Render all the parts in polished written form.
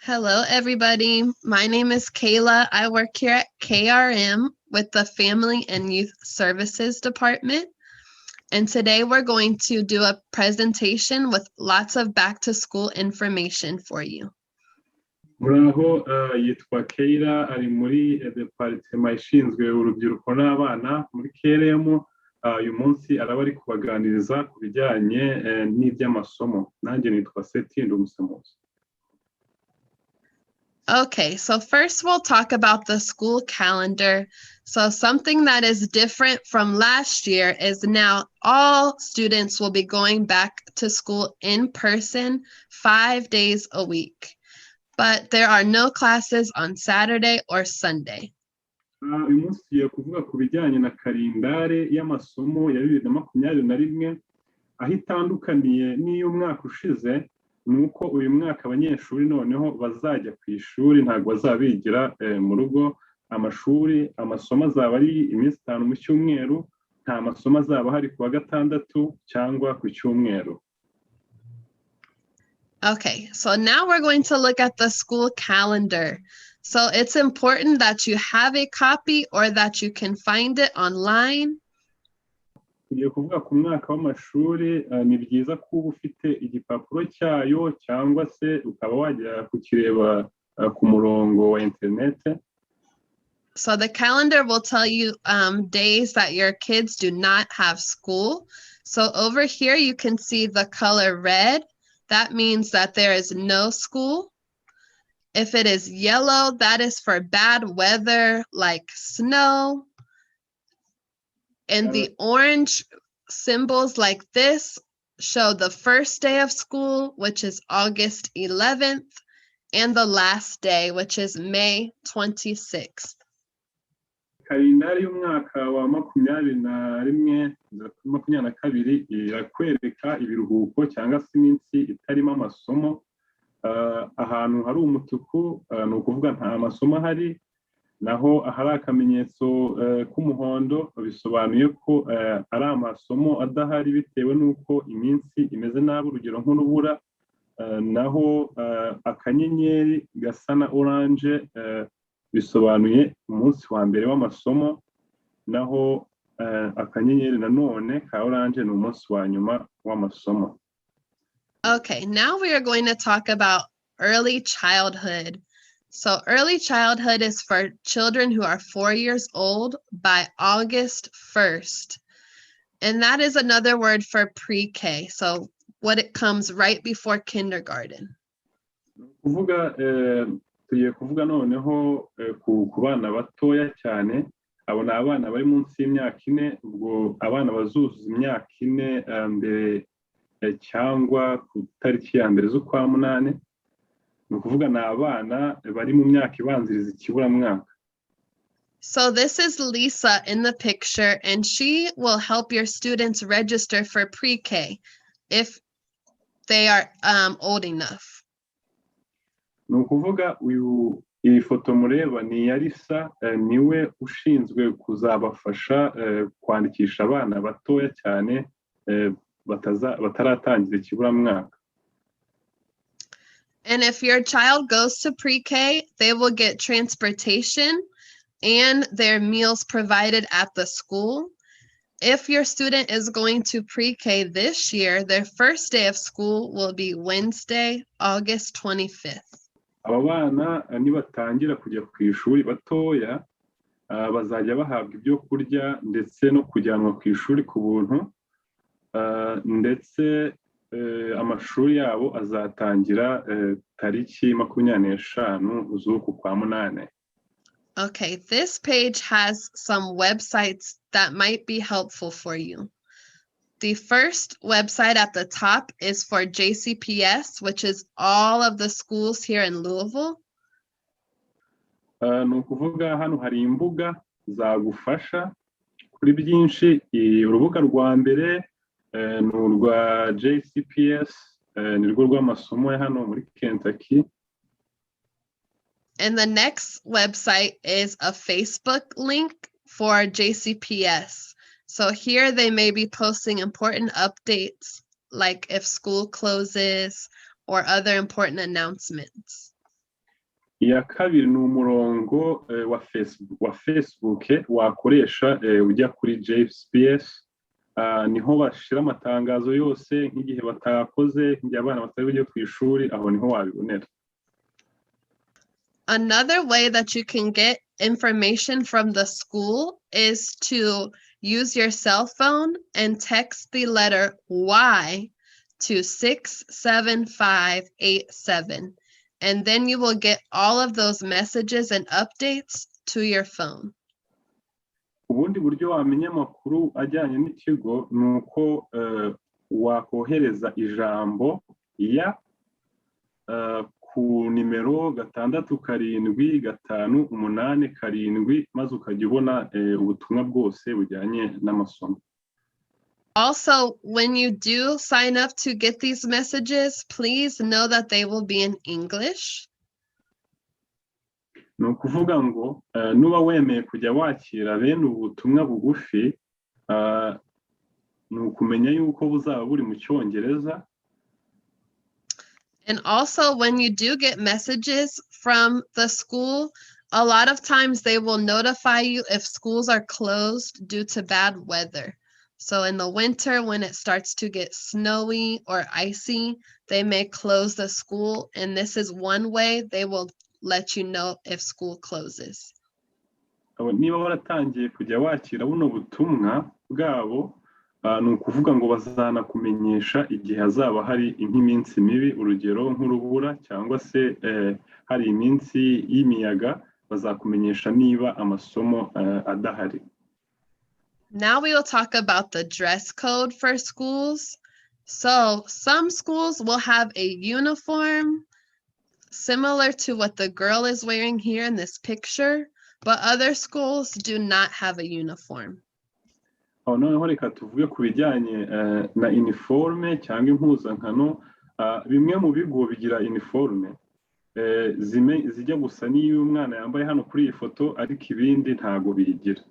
Hello, everybody. My name is Kayla. I work here at KRM with the Family and Youth Services Department. And today we're going to do a presentation with lots of back to school information for you. Muraho yitwa Keira ari muri departement ishinzwe urubyiruko n'abana muri KRM. Uyu munsi araba ari kubaganiriza ku bijyanye n'iby'amasomo. Nanjye nitwa Seti ndi umusemuzi. Okay, so first we'll talk about the school calendar. So something that is different from last year is now all students will be going back to school in person 5 days a week. But there are no classes on Saturday or Sunday. Uyu munsi tugiye kuvuga ku bijyanye na kalendare y'amasomo ya 2021 aho itandukaniye n'iy'umwaka ushize. Nuko uyu mwaka abanyeshuri noneho bazajya ku ishuri ntabwo bazabigira mu rugo. Amasomo azaba ari iminsi 5 mu cyumweru, nta masomo azaba hari ku wa gatandatu cyangwa ku cyumweru. Okay, so now we're going to look at the school calendar. So it's important that you have a copy or that you can find it online. Tugiye kuvuga ku mwaka w'amashuri, ni byiza kuba ufite igipapuro cyayo cyangwa se ukaba wajya kukireba ku murongo wa internet. So the calendar will tell you days that your kids do not have school. So over here you can see the color red. That means that there is no school. If it is yellow, that is for bad weather like snow. And the orange symbols like this show the first day of school, which is August 11th, and the last day, which is May 26th. Kalendari y'umwaka wa 2021-2022 irakwereka ibiruhuko cyangwa se iminsi itarimo amasomo. Ahantu hari umutuku ni ukuvuga nta masomo ahari, naho ahari akamenyetso k'umuhondo bisobanuye ko ari amasomo adahari bitewe n'uko iminsi imeze nabi, urugero nk'urubura. Naho akanyenyeri gasa na orange bisobanuye umunsi wa mbere w'amasomo, naho akanyenyeri nanone ka orange ni umunsi wa nyuma w'amasomo. Okay, now we are going to talk about early childhood. So early childhood is for children who are 4 years old by August 1st. And that is another word for pre-K. So what it comes right before kindergarten. Tugiye kuvuga noneho ku bana batoya cyane. Abo ni abana bari munsi y'imyaka 4, ubwo abana bazuzuza imyaka 4 mbere cyangwa ku tariki ya mbere z'ukwa munane. Ni ukuvuga ni abana bari mu myaka ibanziriza ikiburamwaka. So this is Lisa in the picture, and she will help your students register for pre-K if they are old enough. Ni ukuvuga iyi foto mureba ni ya Lisa, niwe ushinzwe kuzabafasha kwandikisha abana batoya cyane bataratangira ikiburamwaka. And if your child goes to pre-K, they will get transportation and their meals provided at the school. If your student is going to pre-K this year, their first day of school will be Wednesday, August 25th. Aba bana nibatangira kujya ku ishuri batoya bazajya bahabwa ibyo kurya ndetse no kujyanwa ku ishuri ku buntu, ndetse amashuri yabo azatangira tariki 25 z'uku kwa munane. Okay, this page has some websites that might be helpful for you. The first website at the top is for JCPS, which is all of the schools here in Louisville. Ni ukuvuga hano hari imbuga zagufasha kuri byinshi. Urubuga rwa mbere ni urwa JCPS, ni rwo rw'amasomo ya hano muri Kentucky. And the next website is a Facebook link for JCPS. So here they may be posting important updates, like if school closes or other important announcements. iya kabiri ni umurongo wa Facebook wakoresha ujya kuri JPS, niho bashira amatangazo yose nk'igihe batakoze, nk'igihe abana batari bujye ku ishuri, aho niho wabibonera. Another way that you can get information from the school is to use your cell phone and text the letter Y to 67587. And then you will get all of those messages and updates to your phone. Ubundi buryo wamenya amakuru ajyanye n'ikigo ni uko wakohereza ijambo ya ku nimero 67587 maze ukajya ubona ubutumwa bwose bujyanye n'amasomo. Also, when you do sign up to get these messages, please know that they will be in English. Ni ukuvuga ngo nuba wemeye kujya wakira bene ubutumwa bugufi, ni ukumenya yuko buzaba buri mu Cyongereza. And also, when you do get messages from the school, a lot of times they will notify you if schools are closed due to bad weather. So in the winter, when it starts to get snowy or icy, they may close the school. And this is one way they will let you know if school closes. Niba waratangiye kujya wakira buno butumwa bwabo, ni ukuvuga ngo bazanakumenyesha igihe hazaba hari nk'iminsi mibi, urugero nk'urubura cyangwa se hari iminsi y'imiyaga, bazakumenyesha niba amasomo adahari. Now we will talk about the dress code for schools. So some schools will have a uniform similar to what the girl is wearing here in this picture, but other schools do not have a uniform. Noneho reka tuvuge ku bijyanye na uniforme cyangwa impuzankano. Bimwe mu bigo bigira uniforme zijya gusa n'iyo umwana yambaye hano kuri iyi foto, ariko ibindi ntago bigira.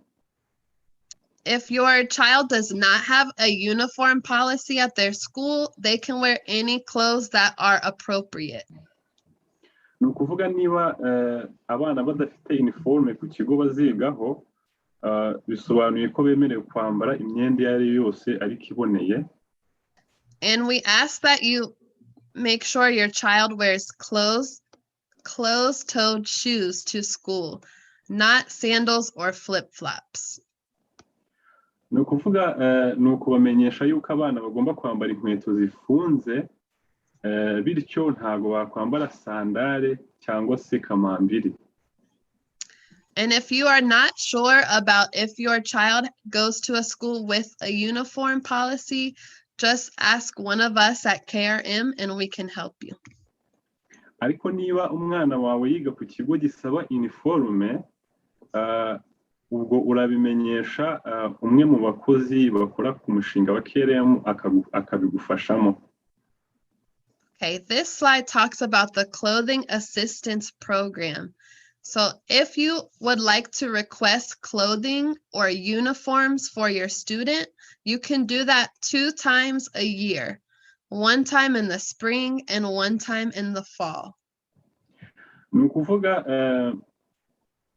If your child does not have a uniform policy at their school, they can wear any clothes that are appropriate. Ni ukuvuga niba abana badafite uniforme ku kigo bazigaho, bisobanuye ko bemerewe kwambara imyenda iyo ari yo yose ariko iboneye. And we ask that you make sure your child wears closed-toed shoes to school, not sandals or flip-flops. Ni ukuvuga ni ukubamenyesha yuko abana bagomba kwambara inkweto zifunze, bityo ntago bakwambara sandale cyangwa se kamambiri. And if you are not sure about if your child goes to a school with a uniform policy, just ask one of us at KRM and we can help you. Ariko niba umwana wawe yiga ku kigo gisaba uniforme, ubwo urabimenyesha umwe mu bakozi bakora ku mushinga wa KRM akabigufashamo. Okay, this slide talks about the Clothing Assistance Program. So if you would like to request clothing or uniforms for your student, you can do that 2 times a year, one time in the spring and one time in the fall. Ni ukuvuga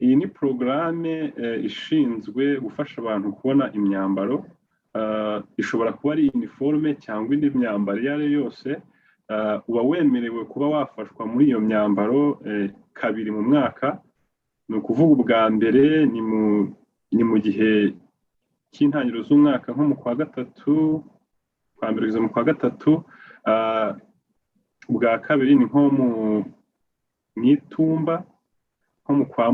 iyi ni porogaramu ishinzwe gufasha abantu kubona imyambaro, ishobora kuba ari uniforme cyangwa indi myambaro iyo ari yo yose. Uba wemerewe kuba wafashwa muri iyo myambaro kabiri mu mwaka. Ni ukuvuga ubwa mbere ni mu gihe cy'intangiriro z'umwaka nko mu kwa gatatu, kwa mbere kugeza mu kwa gatatu. Ubwa kabiri ni nko mu itumba, nko mu kwa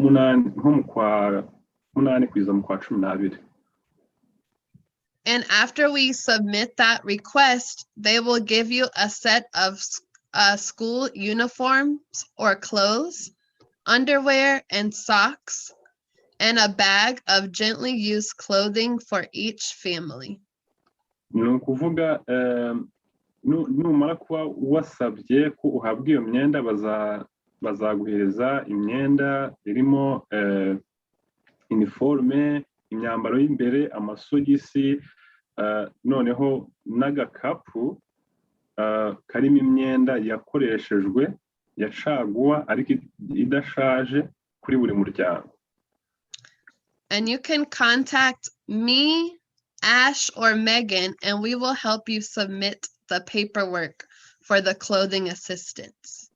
munani kugeza mu kwa 12. And after we submit that request, they will give you a set of school uniforms or clothes, underwear and socks, and a bag of gently used clothing for each family. Ni ukuvuga numara kuba wasabye ko uhabwa iyo myenda, bazaguhereza imyenda irimo uniforme, imyambaro y'imbere, amasogisi, noneho n'agakapu karimo imyenda yakoreshejwe ya caguwa ariko idashaje kuri buri muryango. And you can contact me, Ash, or Megan, and we will help you submit the paperwork for the clothing assistance.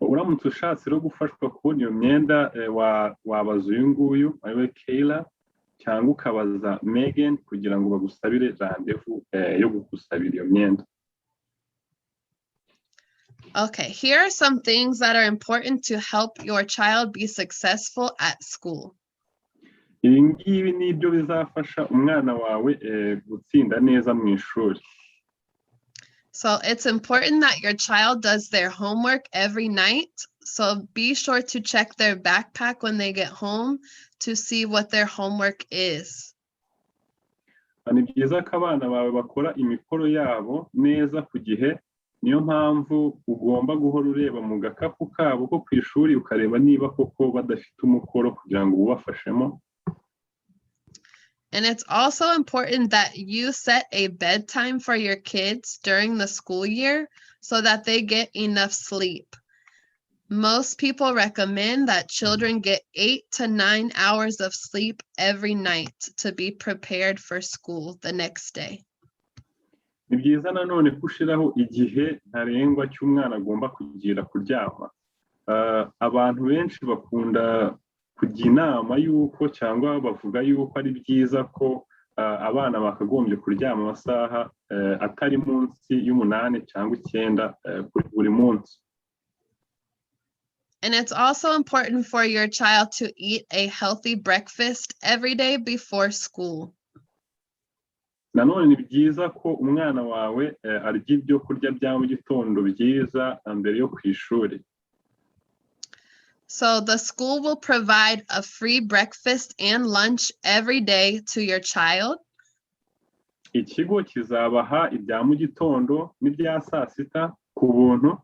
Uramutse ushatse rero gufashwa kubona iyo myenda wabaza uyu nguyu ariwe Kayla cyangwa ukabaza Megan kugira ngo bagusabire rendezvous yo kugusabira iyo myenda. Okay, here are some things that are important to help your child be successful at school. Ibi ngibi ni ibyo bizafasha umwana wawe gutsinda neza mu ishuri. So it's important that your child does their homework every night. So be sure to check their backpack when they get home to see what their homework is. Ni byiza ko abana bawe bakora imikoro yabo neza ku gihe, niyo mpamvu ugomba guhora ureba mu gakapu kabo ko ku ishuri ukareba niba koko badafite umukoro kugira ngo ubafashemo. And it's also important that you set a bedtime for your kids during the school year so that they get enough sleep. Most people recommend that children get 8 to 9 hours of sleep every night to be prepared for school the next day. Ni byiza nanone gushiraho igihe ntarengwa cy'umwana agomba kugira kuryama. Abantu benshi bakunda kujya inama yuko cyangwa bavuga yuko ari byiza ko abana bakagombye kuryama amasaha atari munsi y'8 cyangwa 9 buri munsi. And it's also important for your child to eat a healthy breakfast every day before school. Nanone ni byiza ko umwana wawe arya ibyo kurya bya mu gitondo byiza mbere yo ku ishuri. So the school will provide a free breakfast and lunch every day to your child. Ikigo kizabaha ibya mu gitondo n'ibya saa sita ku buntu.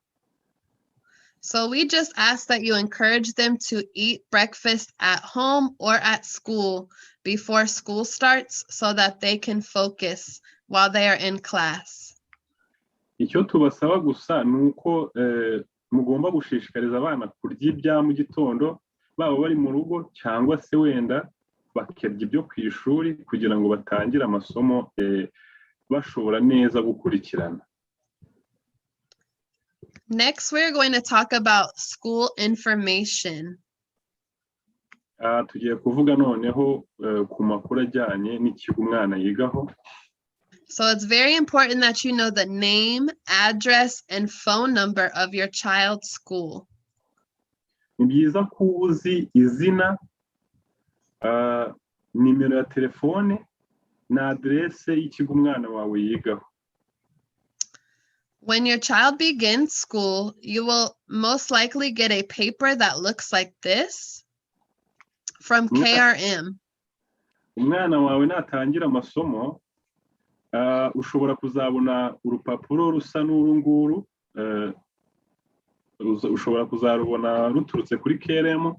So we just ask that you encourage them to eat breakfast at home or at school before school starts so that they can focus while they are in class. Icyo tubasaba gusa nuko mugomba gushishikariza abana kurya ibya mu gitondo baba bari mu rugo cyangwa se wenda bakarya ibyo ku ishuri kugira ngo batangire amasomo bashobora neza gukurikirana. Next, we're going to talk about school information. Tugiye kuvuga noneho ku makuru ajyanye n'ikigo umwana yigaho. So it's very important that you know the name, address, and phone number of your child's school. Ni byiza ko uzi izina, nimero ya telefone na adresse y'ikigo umwana wawe yigaho. When your child begins school, you will most likely get a paper that looks like this from KRM. Umwana wawe natangira amasomo, ushobora kuzabona urupapuro rusa n'uru nguru, ushobora kuzarubona ruturutse kuri KRM.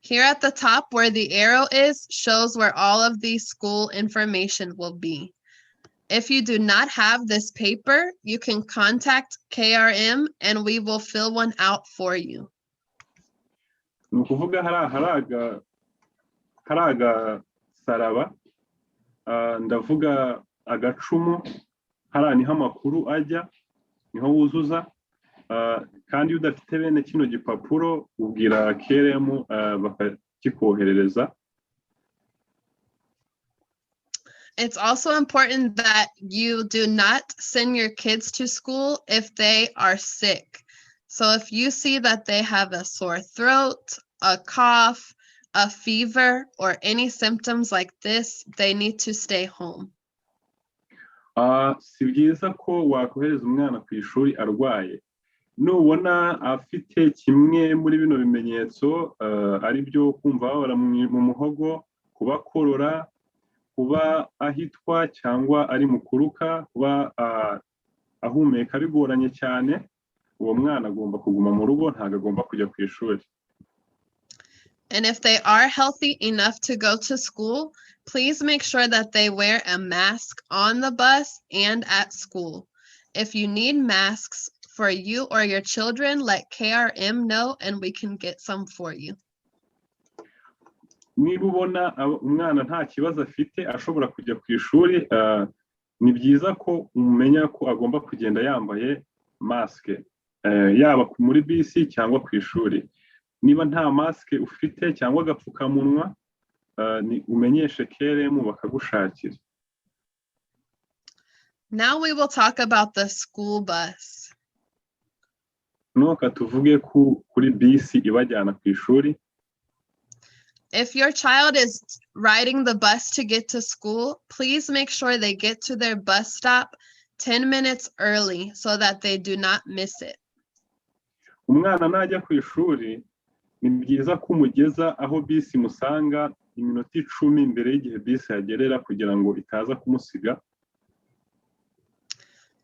Here at the top where the arrow is shows where all of the school information will be. If you do not have this paper, you can contact KRM and we will fill one out for you. Ni ukuvuga hari agasaraba, ndavuga agacumu, hariya niho amakuru ajya, niho wuzuza, kandi iyo udafite bene kino gipapuro ubwira KRM bakakikoherereza. It's also important that you do not send your kids to school if they are sick. So if you see that they have a sore throat, a cough, a fever, or any symptoms like this, they need to stay home. Si byiza ko wakohereza umwana ku ishuri arwaye. Nubona afite kimwe muri bino bimenyetso ari byo kumva babara mu muhogo, kuba korora, kuba ahitwa cyangwa ari mu kuruka, kuba ahumeka bigoranye cyane, uwo mwana agomba kuguma mu rugo, ntago agomba kujya ku ishuri. And if they are healthy enough to go to school, please make sure that they wear a mask on the bus and at school. If you need masks for you or your children, let KRM know and we can get some for you. Niba ubona umwana nta kibazo afite ashobora kujya ku ishuri, ni byiza ko umenya ko agomba kugenda yambaye masike, yaba muri bisi cyangwa ku ishuri. Niba nta masike ufite cyangwa agapfukamunwa, umenyeshe KRM bakagushakira. Now we will talk about the school bus. Nuko tuvuge kuri bisi ibajyana ku ishuri. If your child is riding the bus to get to school, please make sure they get to their bus stop 10 minutes early so that they do not miss it. Umwana najya ku ishuri, ni byiza ko umugeza aho bisi musanga iminota 10 mbere y'igihe bisi yagerera kugira ngo itaza kumusiga.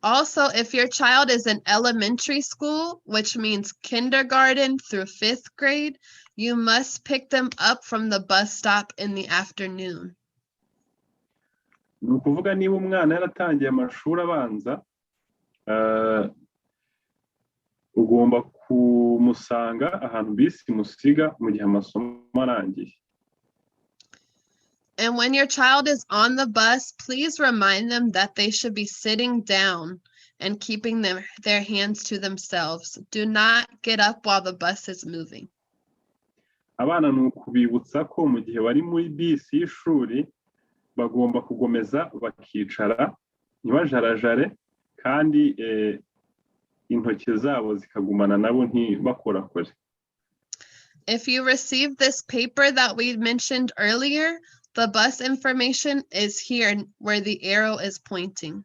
Also, if your child is in elementary school, which means kindergarten through 5th grade, you must pick them up from the bus stop in the afternoon. Ni ukuvuga niba umwana yaratangiye amashuri abanza, ugomba kumusanga ahantu bisi musiga mu gihe amasomo arangiye. And when your child is on the bus, please remind them that they should be sitting down and keeping their hands to themselves. Do not get up while the bus is moving. Abana ni ukubibutsa ko mu gihe bari muri bisi y'ishuri bagomba kugomeza bakicara, ntibajarajare, kandi intoki zabo zikagumana nabo ntibakorakore. If you received this paper that we mentioned earlier, the bus information is here where the arrow is pointing.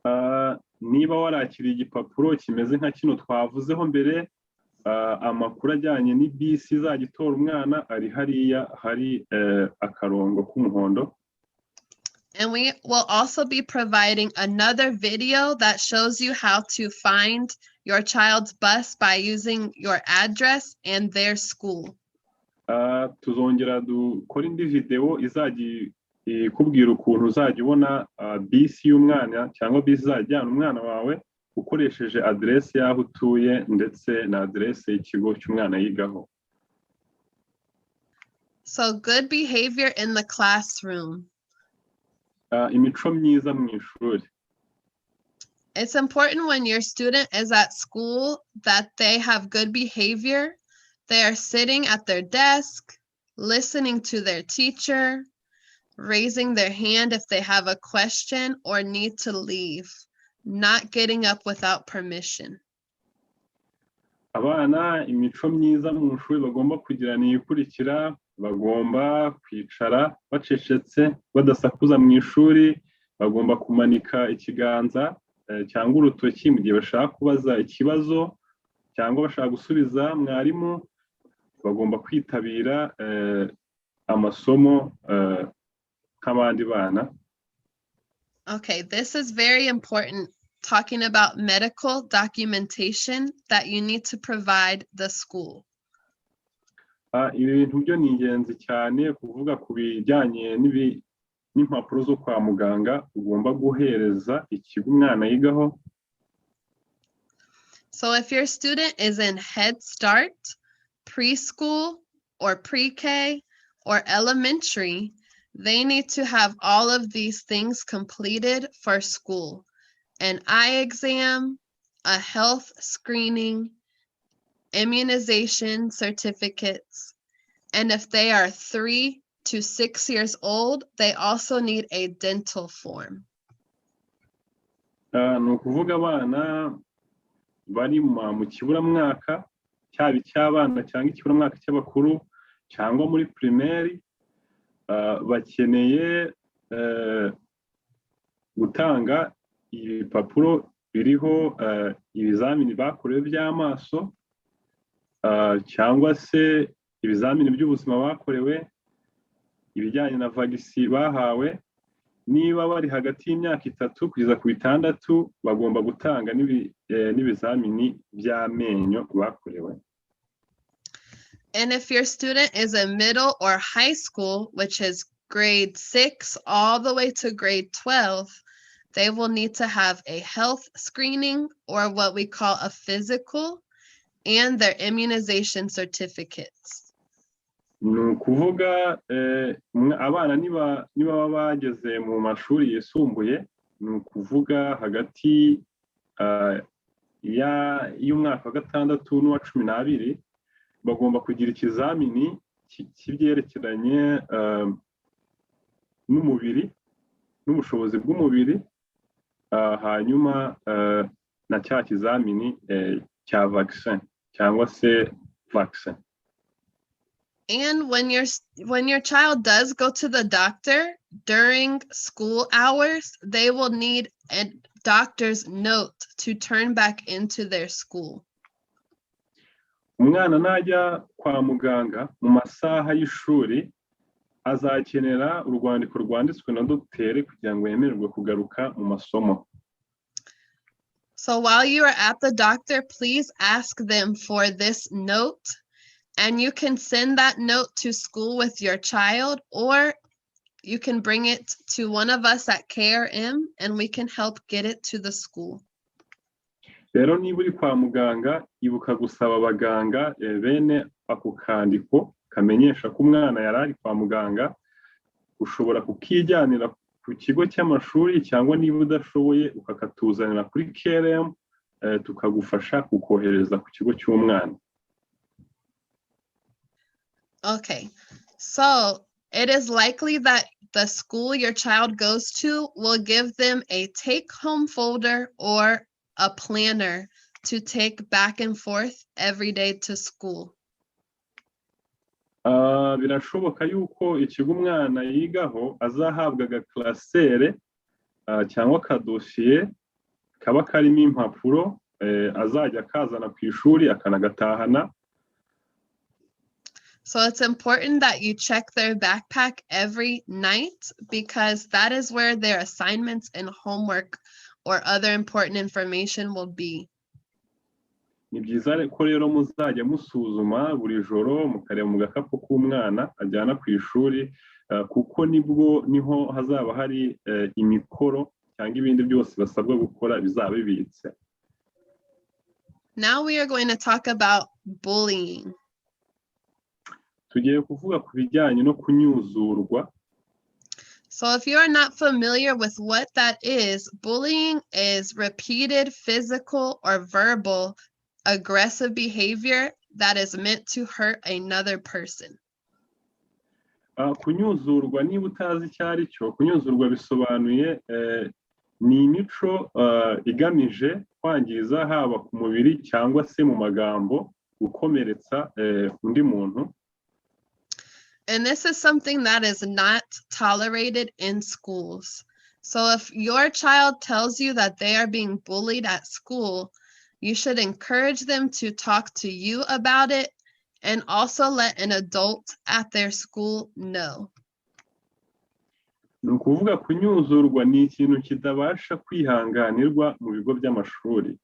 Niba warakiriye igipapuro kimeze nka kino twavuzeho mbere, amakuru ajyanye ni bisi izajya itora umwana ari hariya hari akarongo k'umuhondo. And we will also be providing another video that shows you how to find your child's bus by using your address and their school. Tuzongera dukora indi video izajya ikubwira ukuntu uzajya ubona bisi y'umwana cyangwa bisi izajyana umwana wawe ukoresheje adresse y'aho utuye ndetse na adresse y'ikigo cy'umwana yigaho. So good behavior in the classroom. Imico myiza mu ishuri. It's important when your student is at school that they have good behavior. They are sitting at their desk, listening to their teacher, raising their hand if they have a question or need to leave, not getting up without permission. Abana imico myiza mu ishuri bagomba kugira ni ikurikira: bagomba kwicara bacecetse badasakuza mu ishuri, bagomba kumanika ikiganza cyangwa urutoki mu gihe bashaka kubaza ikibazo cyangwa bashaka gusubiza mwarimu, bagomba kwitabira amasomo nk'abandi bana. Okay, this is very important, talking about medical documentation that you need to provide the school. Ibi bintu byo ni ingenzi cyane, kuvuga ku bijyanye n'impapuro zo kwa muganga ugomba guhereza ikigo umwana yigaho. So if your student is in Head Start, preschool, or pre-K, or elementary, they need to have all of these things completed for school: an eye exam, a health screening, immunization certificates, and if they are 3 to 6 years old, they also need a dental form. Ni ukuvuga abana bari mu kiburamwaka, cyaba icy'abana cyangwa ikiburamwaka cy'abakuru cyangwa muri primaire, bakeneye gutanga ibipapuro biriho ibizamini bakorewe by'amaso, cyangwa se ibizamini by'ubuzima bakorewe, ibijyanye na vagisi bahawe. Niba bari hagati y'imyaka 3 kugeza ku 6, bagomba gutanga n'ibizamini by'amenyo bakorewe. And if your student is in middle or high school, which is grade 6 all the way to grade 12, they will need to have a health screening or what we call a physical and their immunization certificates. ni ukuvuga abana niba baba bageze mu mashuri yisumbuye ni ukuvuga hagati y'umwaka wa gatandatu n'uwa 12 bagomba kugira ikizamini kibyerekeranye n'umubiri n'ubushobozi bw'umubiri hanyuma na cya kizamini cya vaccine cyangwa se vaccine. And when your child does go to the doctor during school hours, they will need a doctor's note to turn back into their school. Umwana najya kwa muganga mu masaha y'ishuri azakenera urwandiko rwanditswe na dogiteri kugira ngo yemererwe kugaruka mu masomo. So while you are at the doctor, please ask them for this note, and you can send that note to school with your child, or you can bring it to one of us at KRM and we can help get it to the school. Rero niba uri kwa muganga ibuka gusaba abaganga bene ako kandiko kamenyesha ko umwana yarari kwa muganga, ushobora kukijyanira ku kigo cy'amashuri cyangwa niba udashoboye ukakatuzanira kuri KRM tukagufasha kukohereza ku kigo cy'umwana. Okay, so it is likely that the school your child goes to will give them a take-home folder or a planner to take back and forth every day to school. Birashoboka yuko ikigo umwana yigaho azahabwa agaklasere cyangwa akadosiye kaba karimo impapuro azajya akazana ku ishuri akanagatahana. So it's important that you check their backpack every night because that is where their assignments and homework or other important information will be. Ni byiza ko rero muzajya musuzuma buri joro mukareba mu gakapu k'umwana ajyana ku ishuri kuko niho hazaba hari imikoro cyangwa ibindi byose basabwa gukora bizaba bibitse. Now we are going to talk about bullying. Tugiye kuvuga ku bijyanye no kunyuzurwa. So if you are not familiar with what that is, bullying is repeated physical or verbal aggressive behavior that is meant to hurt another person. Kunyuzurwa niba utazi icyo ari cyo, kunyuzurwa bisobanuye ni imico igamije kwangiza haba ku mubiri cyangwa se mu magambo gukomeretsa undi muntu. And this is something that is not tolerated in schools. So if your child tells you that they are being bullied at school, you should encourage them to talk to you about it and also let an adult at their school know. Ni ukuvuga kunyuzurwa ni ikintu kitabasha kwihanganirwa mu bigo by'amashuri.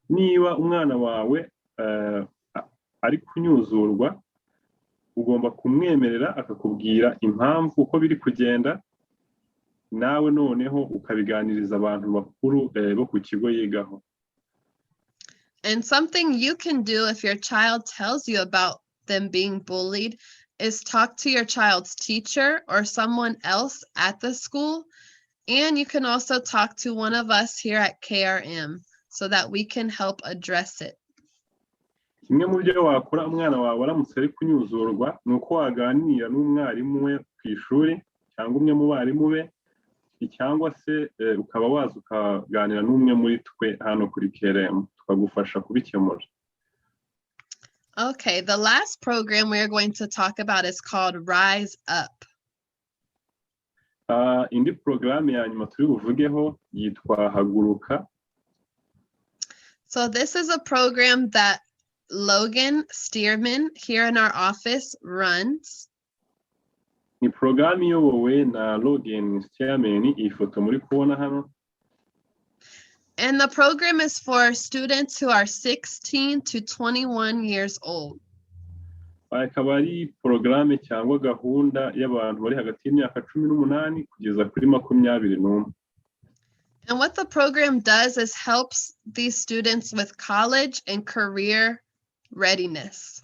Niba umwana wawe ari kunyuzurwa, ugomba kumwemerera akakubwira impamvu uko biri kugenda, nawe noneho ukabiganiriza abantu bakuru bo ku kigo yigaho. And something you can do if your child tells you about them being bullied is talk to your child's teacher or someone else at the school. And you can also talk to one of us here at KRM so that we can help address it. Kimwe mu byo wakora umwana wawe aramutse ari kunyuzurwa ni uko waganira n'umwarimu we ku ishuri cyangwa umwe mu barimu be cyangwa se ukaba waza ukaganira n'umwe muri twe hano kuri KRM tukagufasha kubikemura. Okay, the last program we are going to talk about is called Rise Up. Indi porogaramu ya nyuma turi buvugeho yitwa Haguruka. So this is a program that Logan Stearman here in our office runs. Ni porogaramu iyobowe na Logan Stearman, iyi foto muri kubona hano. And the program is for students who are 16 to 21 years old. Akaba ari porogaramu cyangwa gahunda y'abantu bari hagati y'imyaka 18 kugeza kuri 21. And what the program does is helps these students with college and career readiness.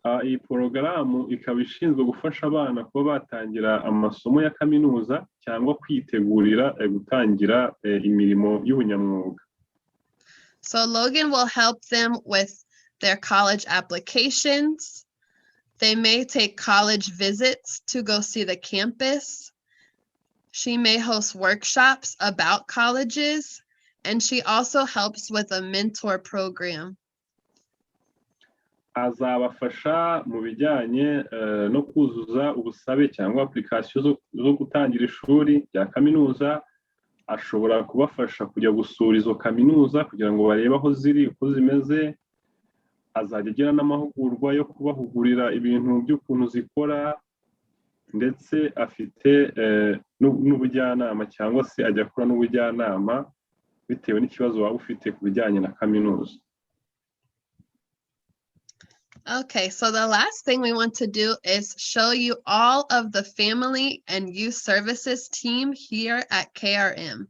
Iyi porogaramu ikaba ishinzwe gufasha abana kuba batangira amasomo ya kaminuza cyangwa kwitegurira gutangira imirimo y'ubunyamwuga. So Logan will help them with their college applications. They may take college visits to go see the campus. She may host workshops about colleges, and she also helps with a mentor program. Azabafasha mu bijyanye no kuzuza ubusabe cyangwa application zo gutangira ishuri rya kaminuza. Ashobora kubafasha kujya gusura izo kaminuza kugira ngo barebe aho ziri uko zimeze. Azajya agira n'amahugurwa yo kubahugurira ibintu by'ukuntu zikora, ndetse afite n'ubujyanama cyangwa se ajya akora n'ubujyanama bitewe n'ikibazo waba ufite ku bijyanye na kaminuza. Okay, so the last thing we want to do is show you all of the family and youth services team here at KRM.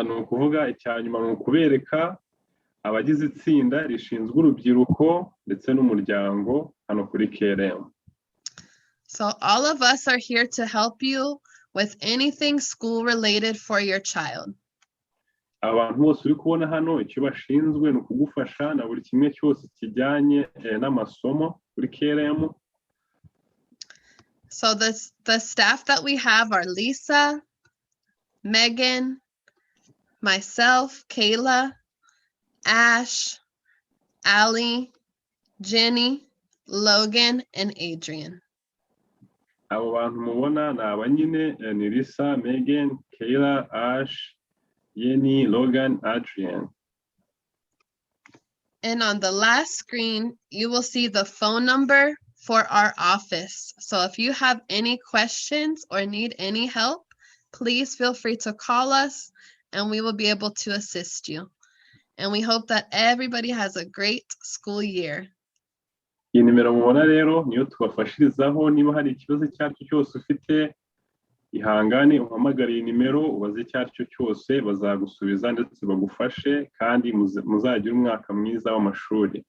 Ni ukuvuga icya nyuma ni ukubereka abagize itsinda rishinzwe urubyiruko ndetse n'umuryango hano kuri KRM. So all of us are here to help you with anything school related for your child. Abantu bose uri kubona hano icyo bashinzwe ni ukugufasha na buri kimwe cyose kijyanye n'amasomo kuri KRM. So the staff that we have are Lisa, Megan, myself, Kayla, Ash, Ali, Jenny, Logan, and Adrian. Abo bantu mubona ni abanyine ni Lisa, Megan, Kayla, Ash, Jenny, Logan, Adrian. And on the last screen, you will see the phone number for our office. So if you have any questions or need any help, please feel free to call us and we will be able to assist you. And we hope that everybody has a great school year. Iyi nimero mubona rero niyo tubafashirizaho niba hari ikibazo icyo ari cyo cyose ufite, ihangane uhamagare iyi nimero ubaze icyo ari cyo cyose bazagusubiza ndetse bagufashe kandi muzagire umwaka mwiza w'amashuri.